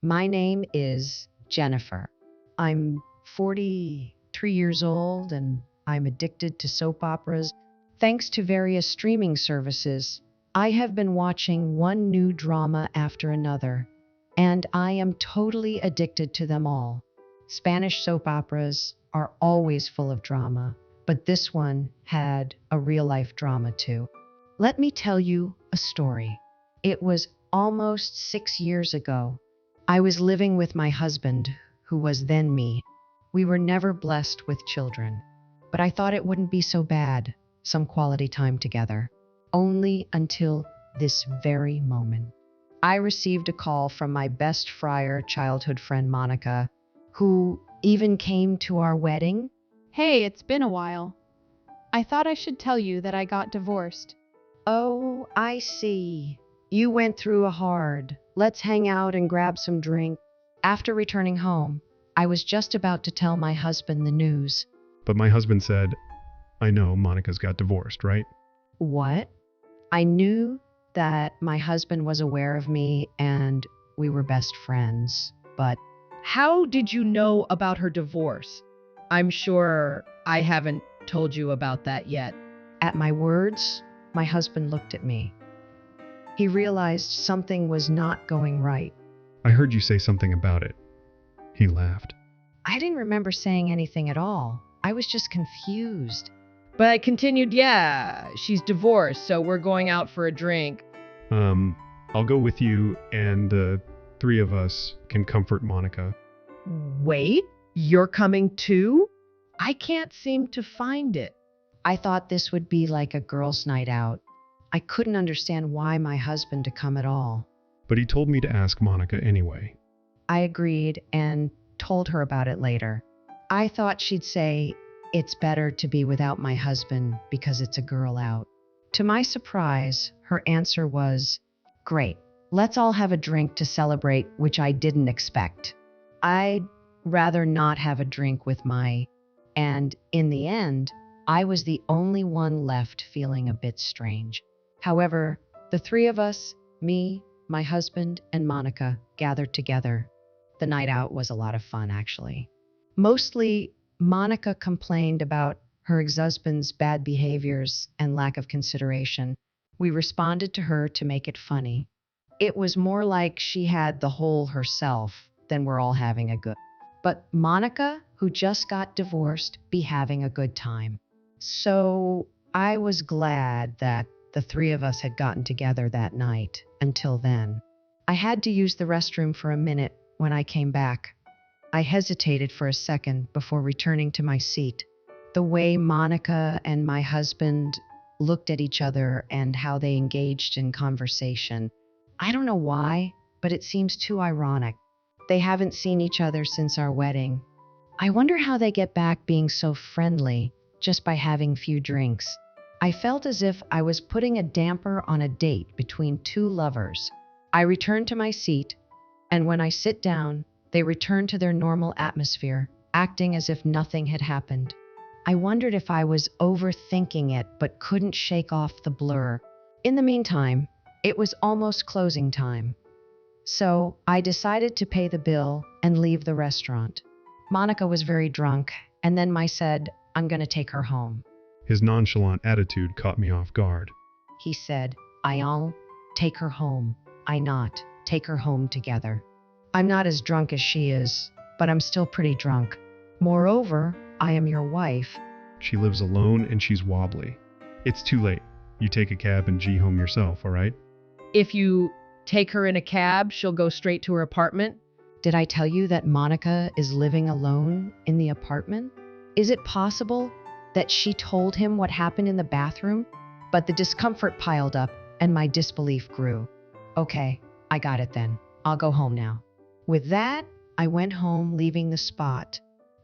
My name is Jennifer. I'm 43 years old and I'm addicted to soap operas. Thanks to various streaming services, I have been watching one new drama after another, and I am totally addicted to them all. Spanish soap operas are always full of drama, but this one had a real life drama too. Let me tell you a story. It was almost 6 years ago. I was living with my husband, who was then me. We were never blessed with children, but I thought it wouldn't be so bad, some quality time together. Only until this very moment. I received a call from my best friar childhood friend Monica, who even came to our wedding. Hey, it's been a while. I thought I should tell you that I got divorced. Oh, I see. You went through a hard. Let's hang out and grab some drink. After returning home, I was just about to tell my husband the news. But my husband said, I know Monica's got divorced, right? What? I knew that my husband was aware of me and we were best friends, but How did you know about her divorce? I'm sure I haven't told you about that yet. at my words, my husband looked at me. He realized something was not going right. I heard you say something about it. He laughed. I didn't remember saying anything at all. I was just confused. But I continued, yeah, she's divorced, so we're going out for a drink. I'll go with you and the three of us can comfort Monica. Wait, you're coming too? I can't seem to find it. I thought this would be like a girls' night out. I couldn't understand why my husband to come at all. But he told me to ask Monica anyway. I agreed and told her about it later. I thought she'd say, it's better to be without my husband because it's a girl out. To my surprise, her answer was, great, let's all have a drink to celebrate, which I didn't expect. I'd rather not have a drink with and in the end, I was the only one left feeling a bit strange. However, the three of us, me, my husband, and Monica, gathered together. The night out was a lot of fun, actually. Mostly, Monica complained about her ex-husband's bad behaviors and lack of consideration. We responded to her to make it funny. It was more like she had the whole herself than we're all having a good. But Monica, who just got divorced, be having a good time. So I was glad that the three of us had gotten together that night. Until then, I had to use the restroom for a minute when I came back. I hesitated for a second before returning to my seat. The way Monica and my husband looked at each other and how they engaged in conversation. I don't know why, but it seems too ironic. They haven't seen each other since our wedding. I wonder how they get back being so friendly just by having few drinks. I felt as if I was putting a damper on a date between two lovers. I returned to my seat, and when I sit down, they return to their normal atmosphere, acting as if nothing had happened. I wondered if I was overthinking it, but couldn't shake off the blur. In the meantime, it was almost closing time. So I decided to pay the bill and leave the restaurant. Monica was very drunk, and then I said, I'm going to take her home. His nonchalant attitude caught me off guard. He said, I'll take her home. I not take her home together. I'm not as drunk as she is, but I'm still pretty drunk. Moreover, I am your wife. She lives alone and she's wobbly. It's too late. You take a cab and G home yourself, all right? If you take her in a cab, she'll go straight to her apartment. Did I tell you that Monica is living alone in the apartment? Is it possible that she told him what happened in the bathroom? But the discomfort piled up and my disbelief grew. Okay, I got it then. I'll go home now. With that, I went home, leaving the spot.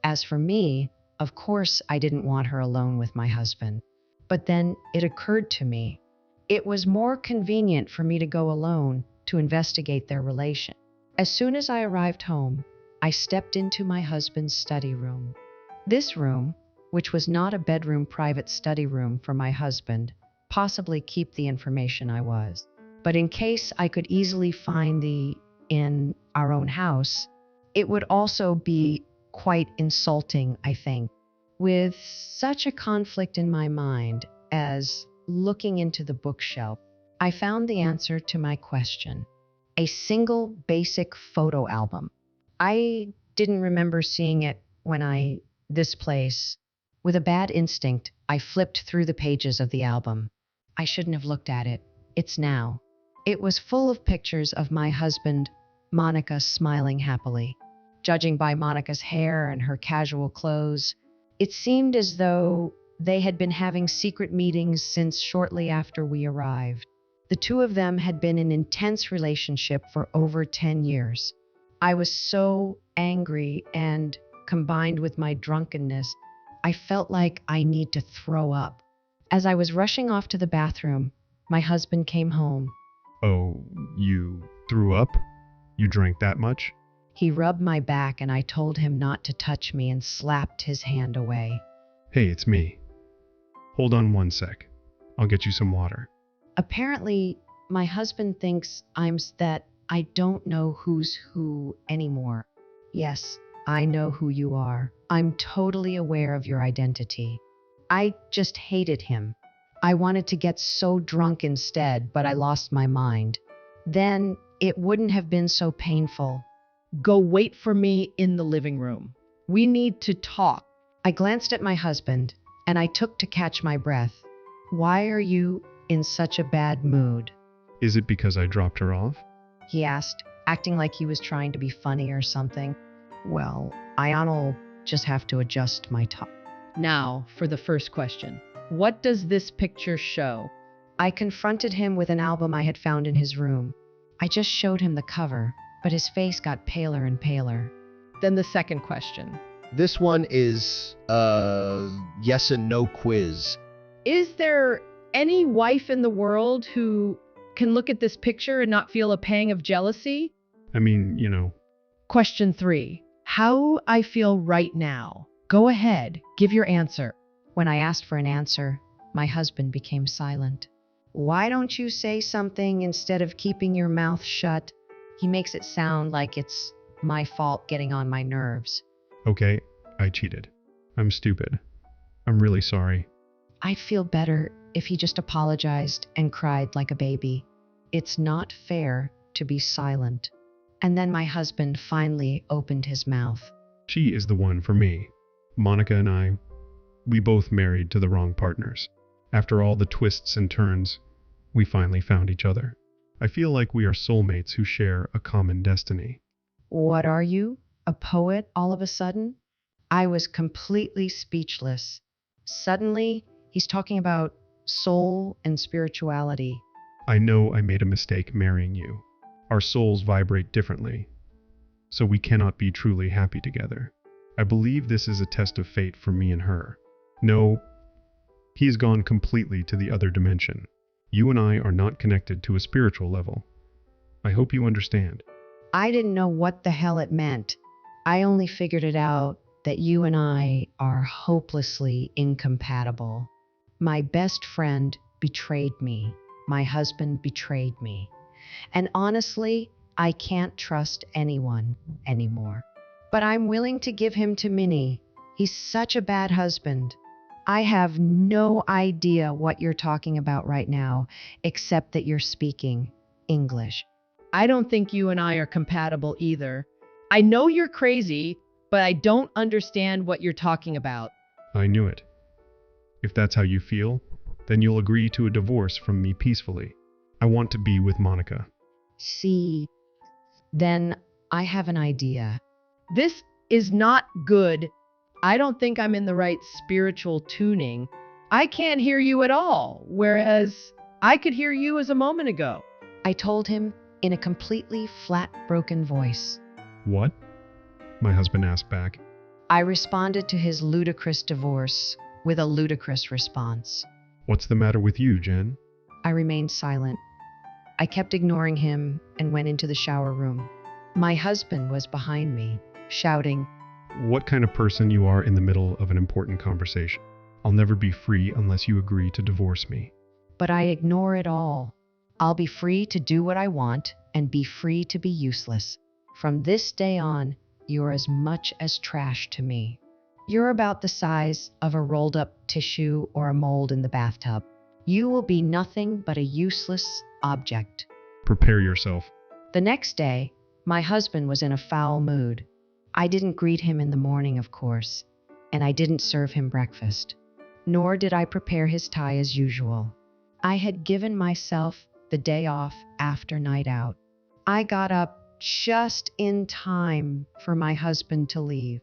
As for me, of course, I didn't want her alone with my husband. But then it occurred to me, it was more convenient for me to go alone to investigate their relation. As soon as I arrived home, I stepped into my husband's study room. This room, which was not a bedroom private study room for my husband, possibly keep the information I was. But in case I could easily find the in our own house, it would also be quite insulting, I think. With such a conflict in my mind as looking into the bookshelf, I found the answer to my question: a single basic photo album. I didn't remember seeing it this place. With a bad instinct, I flipped through the pages of the album. I shouldn't have looked at it. It's now. It was full of pictures of my husband, Monica, smiling happily. Judging by Monica's hair and her casual clothes, it seemed as though they had been having secret meetings since shortly after we arrived. The two of them had been in intense relationship for over 10 years. I was so angry, and combined with my drunkenness, I felt like I need to throw up. As I was rushing off to the bathroom, my husband came home. Oh, you threw up? You drank that much? He rubbed my back and I told him not to touch me and slapped his hand away. Hey, it's me. Hold on one sec. I'll get you some water. Apparently, my husband thinks that I don't know who's who anymore. Yes, I know who you are. I'm totally aware of your identity. I just hated him. I wanted to get so drunk instead, but I lost my mind. Then it wouldn't have been so painful. Go wait for me in the living room. We need to talk. I glanced at my husband, and I took to catch my breath. Why are you in such a bad mood? Is it because I dropped her off? He asked, acting like he was trying to be funny or something. Well, I'll just have to adjust my top. Now, for the first question. What does this picture show? I confronted him with an album I had found in his room. I just showed him the cover, but his face got paler and paler. Then the second question. This one is yes and no quiz. Is there any wife in the world who can look at this picture and not feel a pang of jealousy? I mean, Question 3. How I feel right now. Go ahead, give your answer. When I asked for an answer, my husband became silent. Why don't you say something instead of keeping your mouth shut? He makes it sound like it's my fault getting on my nerves. Okay, I cheated. I'm stupid. I'm really sorry. I'd feel better if he just apologized and cried like a baby. It's not fair to be silent. And then my husband finally opened his mouth. She is the one for me. Monica and I, we both married to the wrong partners. After all the twists and turns, we finally found each other. I feel like we are soulmates who share a common destiny. What are you? A poet all of a sudden? I was completely speechless. Suddenly, he's talking about soul and spirituality. I know I made a mistake marrying you. Our souls vibrate differently, so we cannot be truly happy together. I believe this is a test of fate for me and her. No, he's gone completely to the other dimension. You and I are not connected to a spiritual level. I hope you understand. I didn't know what the hell it meant. I only figured it out that you and I are hopelessly incompatible. My best friend betrayed me. My husband betrayed me. And honestly, I can't trust anyone anymore. But I'm willing to give him to Minnie. He's such a bad husband. I have no idea what you're talking about right now, except that you're speaking English. I don't think you and I are compatible either. I know you're crazy, but I don't understand what you're talking about. I knew it. If that's how you feel, then you'll agree to a divorce from me peacefully. I want to be with Monica. See, then I have an idea. This is not good. I don't think I'm in the right spiritual tuning. I can't hear you at all, whereas I could hear you as a moment ago. I told him in a completely flat, broken voice. What? My husband asked back. I responded to his ludicrous divorce with a ludicrous response. What's the matter with you, Jen? I remained silent. I kept ignoring him and went into the shower room. My husband was behind me, shouting, What kind of person you are in the middle of an important conversation. I'll never be free unless you agree to divorce me. But I ignore it all. I'll be free to do what I want and be free to be useless. From this day on, you're as much as trash to me. You're about the size of a rolled up tissue or a mold in the bathtub. You will be nothing but a useless object. Prepare yourself. The next day, my husband was in a foul mood. I didn't greet him in the morning, of course, and I didn't serve him breakfast, nor did I prepare his tie as usual. I had given myself the day off after night out. I got up just in time for my husband to leave.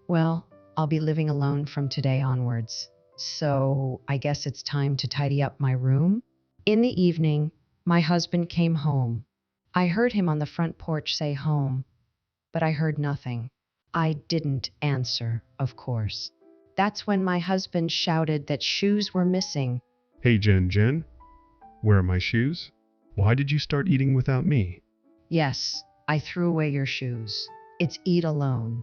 Well, I'll be living alone from today onwards, so I guess it's time to tidy up my room. In the evening, my husband came home. I heard him on the front porch say home, but I heard nothing. I didn't answer, of course. That's when my husband shouted that shoes were missing. Hey, Jen, where are my shoes? Why did you start eating without me? Yes, I threw away your shoes. It's eat alone.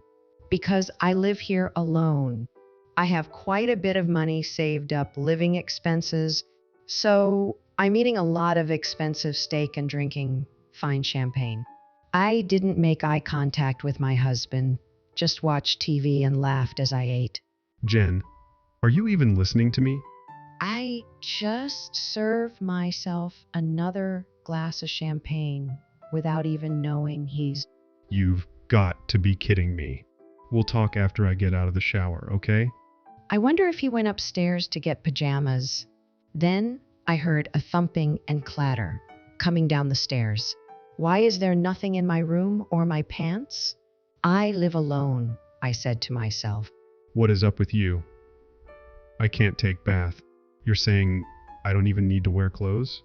Because I live here alone. I have quite a bit of money saved up, living expenses, so I'm eating a lot of expensive steak and drinking fine champagne. I didn't make eye contact with my husband, just watched TV and laughed as I ate. Jen, are you even listening to me? I just served myself another glass of champagne without even knowing he's... You've got to be kidding me. We'll talk after I get out of the shower, okay? I wonder if he went upstairs to get pajamas. Then I heard a thumping and clatter coming down the stairs. Why is there nothing in my room or my pants? I live alone, I said to myself. What is up with you? I can't take bath. You're saying I don't even need to wear clothes?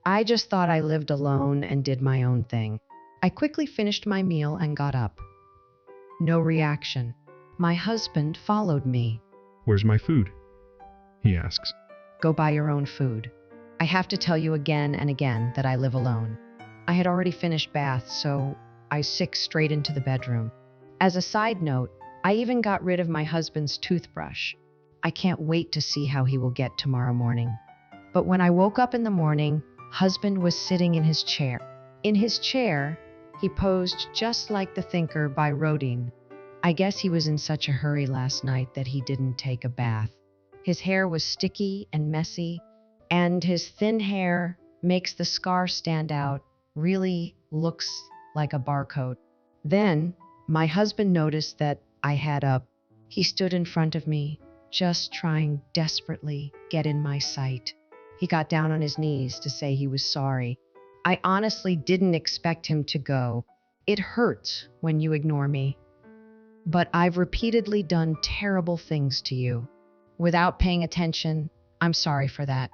I just thought I lived alone and did my own thing. I quickly finished my meal and got up. No reaction. My husband followed me. Where's my food? He asks. Go buy your own food. I have to tell you again and again that I live alone. I had already finished bath, so I sicked straight into the bedroom. As a side note, I even got rid of my husband's toothbrush. I can't wait to see how he will get tomorrow morning. But when I woke up in the morning, husband was sitting in his chair. In his chair, he posed just like the thinker by Rodin. I guess he was in such a hurry last night that he didn't take a bath. His hair was sticky and messy, and his thin hair makes the scar stand out, really looks like a barcode. Then, my husband noticed that I had up. He stood in front of me, just trying desperately get in my sight. He got down on his knees to say he was sorry. I honestly didn't expect him to go. It hurts when you ignore me. But I've repeatedly done terrible things to you. Without paying attention, I'm sorry for that.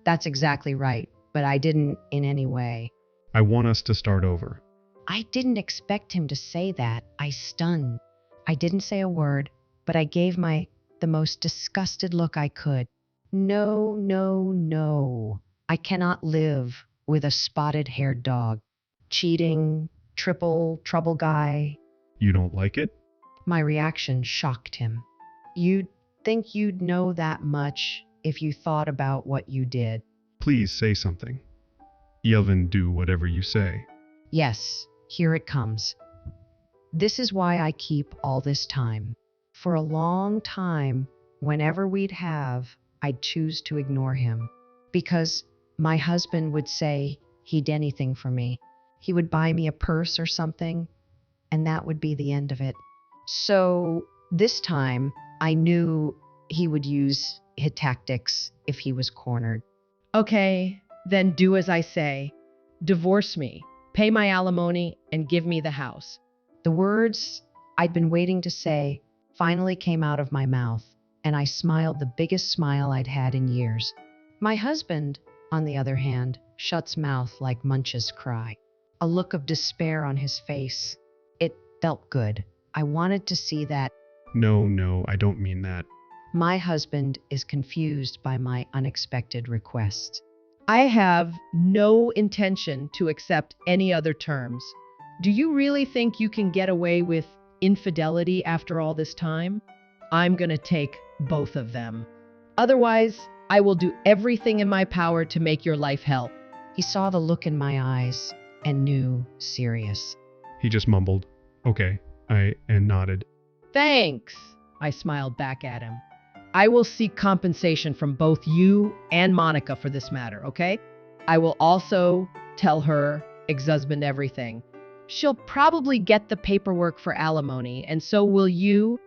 That's exactly right, but I didn't in any way. I want us to start over. I didn't expect him to say that. I stunned. I didn't say a word, but I gave the most disgusted look I could. No, no, no. I cannot live with a spotted-haired dog. Cheating, triple, trouble guy. You don't like it? My reaction shocked him. You'd think you'd know that much if you thought about what you did. Please say something. Yelvin, do whatever you say. Yes, here it comes. This is why I keep all this time. For a long time, whenever we'd have, I'd choose to ignore him. Because my husband would say he'd anything for me. He would buy me a purse or something, and that would be the end of it. So this time, I knew he would use his tactics if he was cornered. Okay, then do as I say. Divorce me, pay my alimony, and give me the house. The words I'd been waiting to say finally came out of my mouth, and I smiled the biggest smile I'd had in years. My husband, on the other hand, shuts mouth like Munch's cry. A look of despair on his face. It felt good. I wanted to see that. No, I don't mean that. My husband is confused by my unexpected request. I have no intention to accept any other terms. Do you really think you can get away with infidelity after all this time? I'm going to take both of them. Otherwise, I will do everything in my power to make your life hell. He saw the look in my eyes and knew serious. He just mumbled, okay, and nodded. Thanks, I smiled back at him. I will seek compensation from both you and Monica for this matter, okay? I will also tell her ex-husband everything. She'll probably get the paperwork for alimony, and so will you.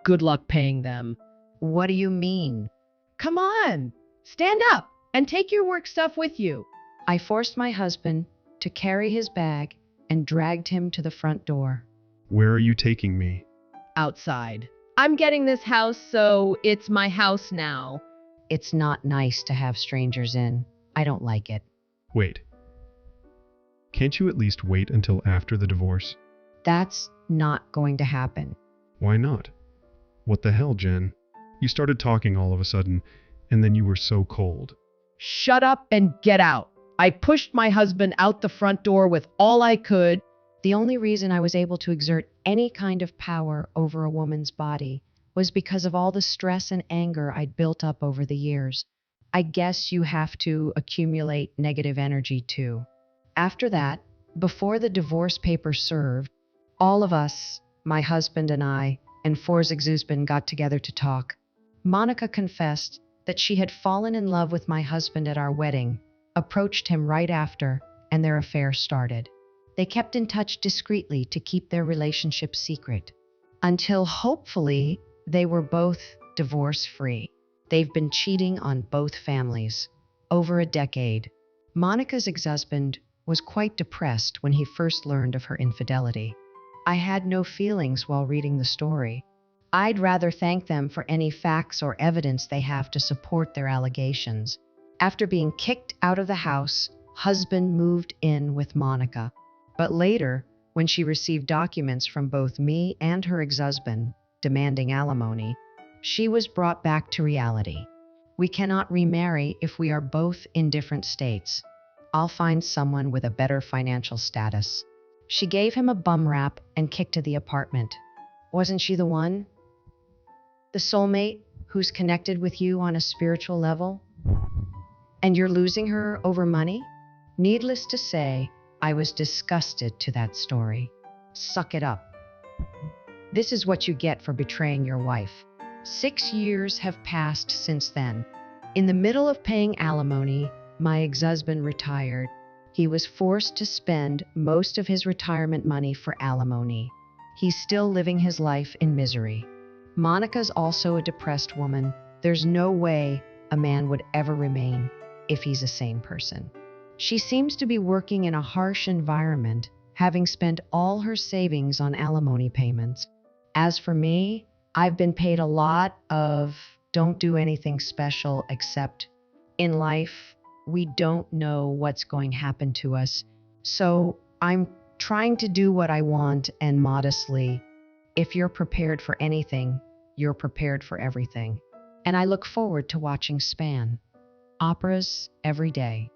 Good luck paying them. What do you mean? Come on, stand up and take your work stuff with you. I forced my husband to carry his bag and dragged him to the front door. Where are you taking me? Outside. I'm getting this house, so it's my house now. It's not nice to have strangers in. I don't like it. Wait. Can't you at least wait until after the divorce? That's not going to happen. Why not? What the hell, Jen? You started talking all of a sudden, and then you were so cold. Shut up and get out. I pushed my husband out the front door with all I could. The only reason I was able to exert any kind of power over a woman's body was because of all the stress and anger I'd built up over the years. I guess you have to accumulate negative energy too. After that, before the divorce papers served, all of us, my husband and I, and For's ex-husband got together to talk. Monica confessed that she had fallen in love with my husband at our wedding, approached him right after, and their affair started. They kept in touch discreetly to keep their relationship secret, until hopefully they were both divorce-free. They've been cheating on both families over a decade. Monica's ex-husband was quite depressed when he first learned of her infidelity. I had no feelings while reading the story. I'd rather thank them for any facts or evidence they have to support their allegations. After being kicked out of the house, husband moved in with Monica. But later, when she received documents from both me and her ex-husband demanding alimony, she was brought back to reality. We cannot remarry if we are both in different states. I'll find someone with a better financial status. She gave him a bum rap and kicked to the apartment. Wasn't she the one? The soulmate who's connected with you on a spiritual level? And you're losing her over money? Needless to say, I was disgusted to that story. Suck it up. This is what you get for betraying your wife. 6 years have passed since then. In the middle of paying alimony, my ex-husband retired. He was forced to spend most of his retirement money for alimony. He's still living his life in misery. Monica's also a depressed woman. There's no way a man would ever remain if he's a sane person. She seems to be working in a harsh environment, having spent all her savings on alimony payments. As for me, I've been paid a lot of don't do anything special except in life, we don't know what's going to happen to us. So I'm trying to do what I want and modestly. If you're prepared for anything, you're prepared for everything. And I look forward to watching Span operas every day.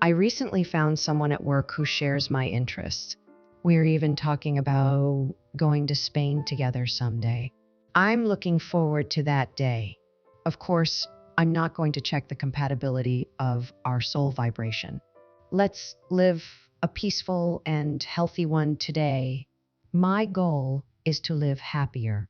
I recently found someone at work who shares my interests. We're even talking about going to Spain together someday. I'm looking forward to that day. Of course, I'm not going to check the compatibility of our soul vibration. Let's live a peaceful and healthy one today. My goal is to live happier.